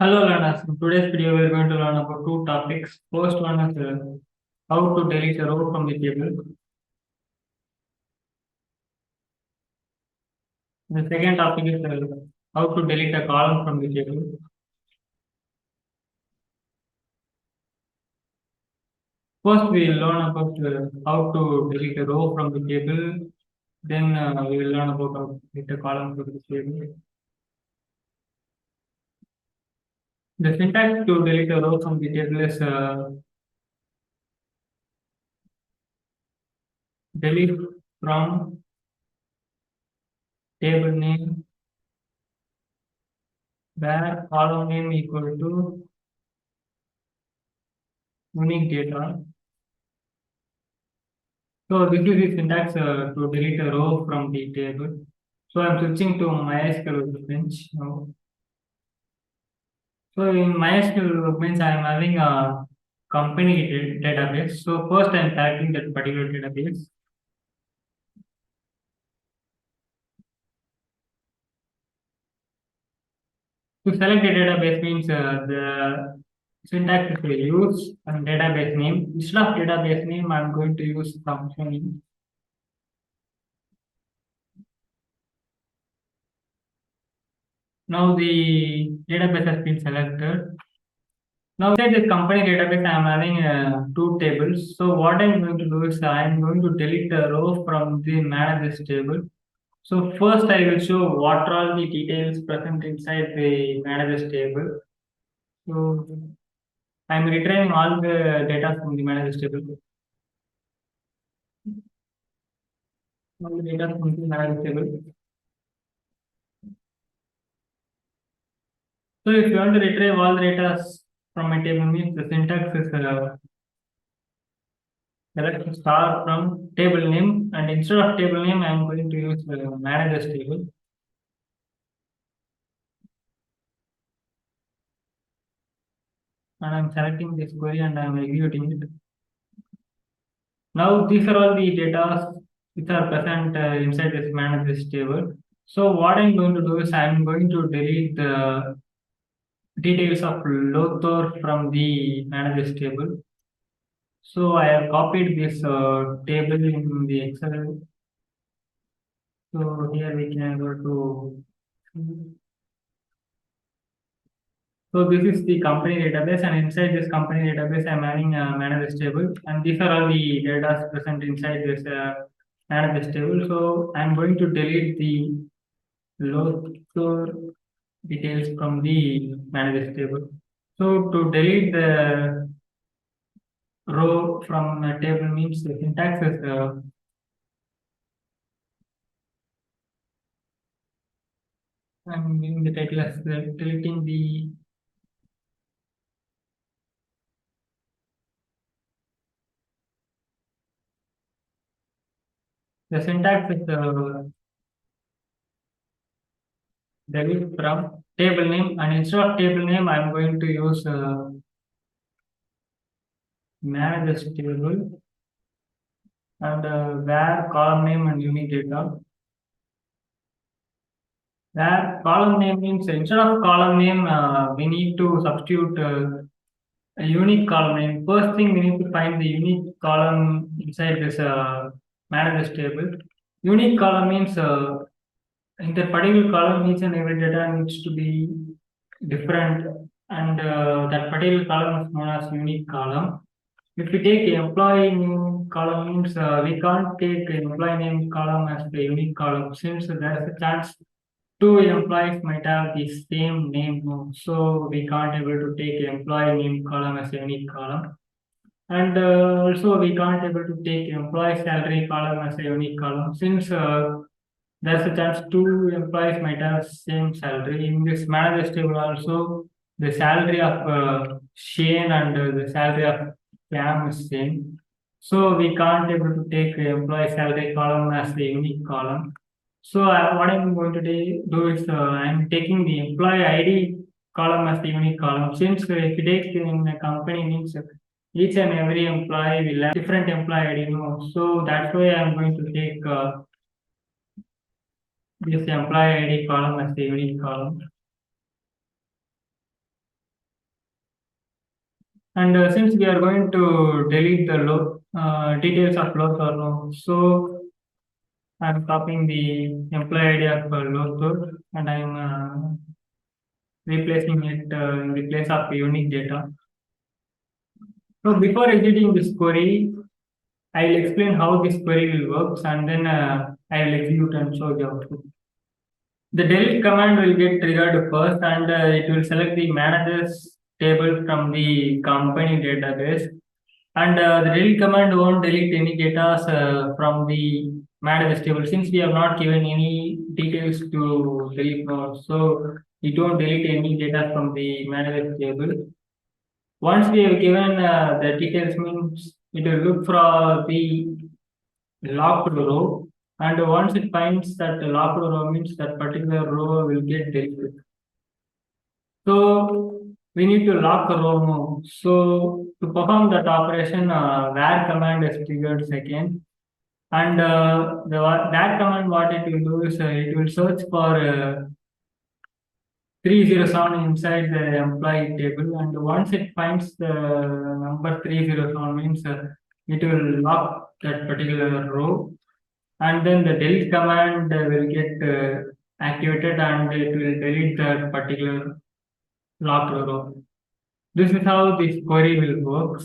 Hello learners, in today's video we are going to learn about two topics. First one is how to delete a row from the table. The second topic is how to delete a column from the table. First we will learn about how to delete a row from the table. Then we will learn about how to delete a column from the table. The syntax to delete a row from the table is delete from table name where column name equal to unique data. So this is the syntax to delete a row from the table. So I'm switching to MySQL workbench now. So in MySQL workbench, I'm having a company database. So first I'm selecting that particular database. To select a database means the syntax is to use a database name. Instead of database name, I'm going to use function name. Now the database has been selected. Now inside this company database, I am having two tables. So what I'm going to do is I am going to delete the row from the managers table. So first I will show what are all the details present inside the managers table. So I'm retrieving all the data from the managers table. All the data from the managers table. So if you want to retrieve all the data from a table, means the syntax is select star from table name, and instead of table name, I am going to use the managers table. And I'm selecting this query and I'm executing it. Now these are all the data which are present inside this managers table. So what I'm going to do is I'm going to delete the details of Lothar from the managers table. So I have copied this table in the Excel. So here we can go to. So this is the company database, and inside this company database, I'm having a managers table, and these are all the data present inside this managers table. So I'm going to delete the load details from the managers table. So to delete the row from a table means the syntax is I'm giving the title as deleting the syntax is delete from table name, and instead of table name, I'm going to use managers table and where column name and unique data. Where column name means instead of column name, we need to substitute a unique column name. First thing we need to find the unique column inside this managers table. Unique column means in the particular column, each and every data needs to be different, and that particular column is known as unique column. If we take employee name column means we can't take employee name column as the unique column, since there is a chance two employees might have the same name, so we can't able to take employee name column as a unique column. And also we can't able to take employee salary column as a unique column, since there's a chance two employees might have same salary. In this manager's table also, the salary of Shane and the salary of Cam is same. So we can't able to take the employee salary column as the unique column. So what I'm going to do is I'm taking the employee ID column as the unique column. Since if you take in a company means each and every employee will have different employee ID, so that's why I'm going to take this employee ID column as the unique column. And since we are going to delete the details of load or no, so I'm copying the employee ID of load and I'm replacing it in the place of unique data. So before exiting this query, I will explain how this query will work and then I will execute and show the output. The delete command will get triggered first and it will select the managers table from the company database. And the delete command won't delete any data from the managers table since we have not given any details to delete node. So it won't delete any data from the managers table. Once we have given the details means it will look for the locked row, and once it finds that locked row means that particular row will get deleted. So we need to lock a row now. So to perform that operation, where command is triggered second, and that command what it will do is it will search for 307 inside the employee table, and once it finds the number 307 means it will lock that particular row, and then the delete command will get activated and it will delete that particular locked row. This is how this query will work.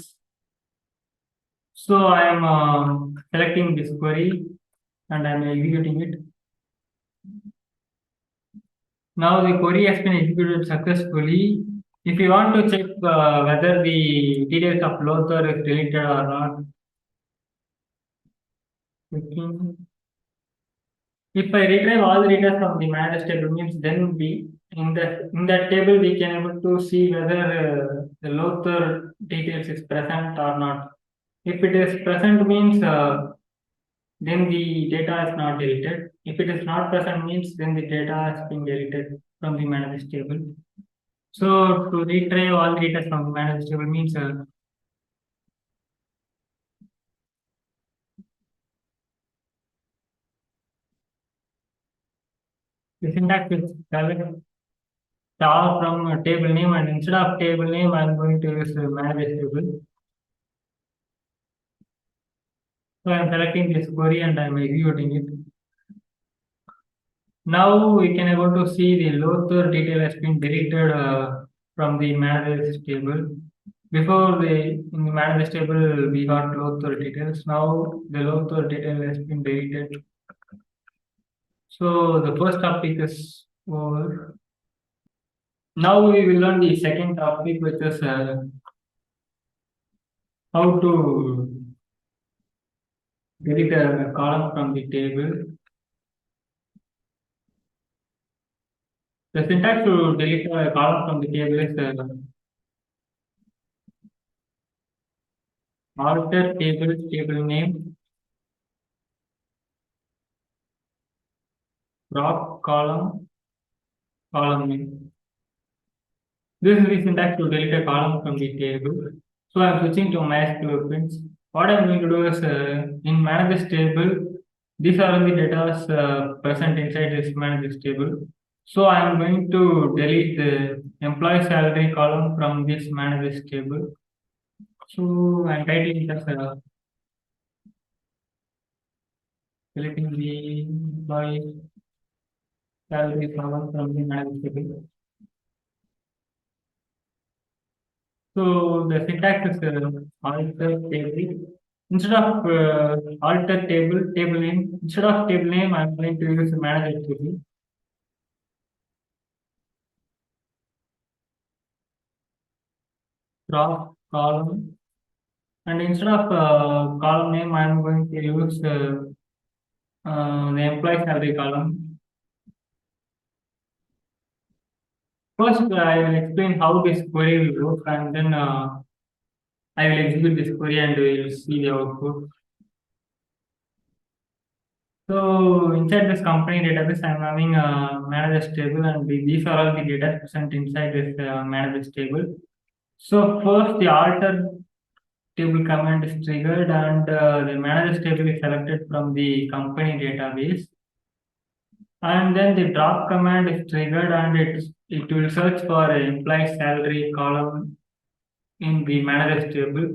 So I am selecting this query and I am executing it. Now the query has been executed successfully. If you want to check whether the details of Lothar is deleted or not, clicking. If I retrieve all the data from the managed table means then we in that table we can able to see whether the Lothar details is present or not. If it is present means then the data is not deleted. If it is not present means then the data has been deleted from the managed table. So to retrieve all the data from the managed table means the syntax is select star from a table name and instead of table name I'm going to use managed table. So I'm selecting this query and I'm executing it. Now we can able to see the Lothar detail has been deleted from the managers table. Before in the managers table we got Lothar details. Now the Lothar detail has been deleted. So the first topic is over. Now we will learn the second topic, which is how to delete a column from the table. The syntax to delete a column from the table is alter table name, drop column name. This is the syntax to delete a column from the table. So I'm switching to MySQL prints. What I'm going to do is in managers table, these are the data present inside this managers table. So I'm going to delete the employee salary column from this managers table. So I'm titling as deleting the employee salary column from the managers table. So the syntax is alter table. Instead of alter table name, instead of table name, I'm going to use manager table. Drop column. And instead of column name, I'm going to use the employee salary column. First, I will explain how this query will work and then I will execute this query and we will see the output. So inside this company database, I'm having a managers table and these are all the data present inside this managers table. So first the alter table command is triggered and the managers table is selected from the company database. And then the drop command is triggered and it will search for employee salary column in the manager's table,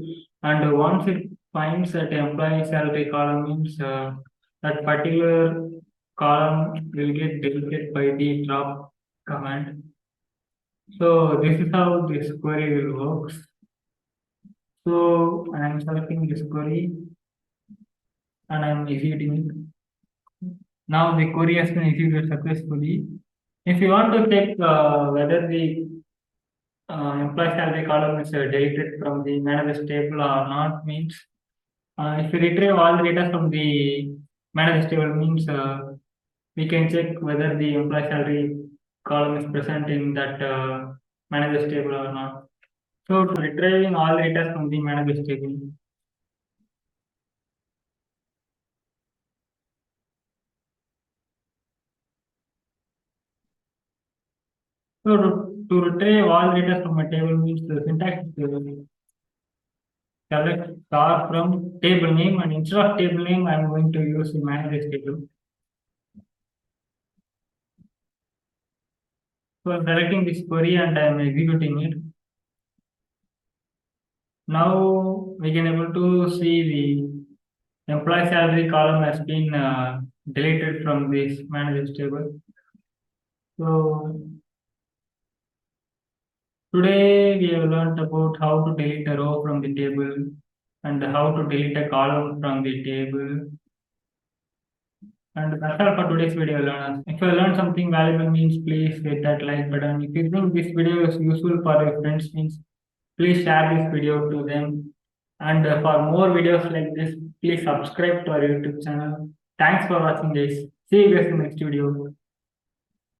and once it finds that employee salary column means that particular column will get deleted by the drop command. So this is how this query will work. So I am selecting this query and I am executing it. Now the query has been executed successfully. If you want to check whether the employee salary column is deleted from the manager's table or not means if you retrieve all the data from the manager's table means we can check whether the employee salary column is present in that manager's table or not. So to retrieving all data from the manager's table. So to retrieve all data from a table means the syntax is select star from table name, and instead of table name I am going to use the manager's table. So I'm selecting this query and I'm executing it. Now we can able to see the employee salary column has been deleted from this manager's table. So today we have learned about how to delete a row from the table and how to delete a column from the table. And that's all for today's video, learners. If you learned something valuable means please hit that like button. If you think this video is useful for your friends means please share this video to them. And for more videos like this, please subscribe to our YouTube channel. Thanks for watching this. See you guys in the next video.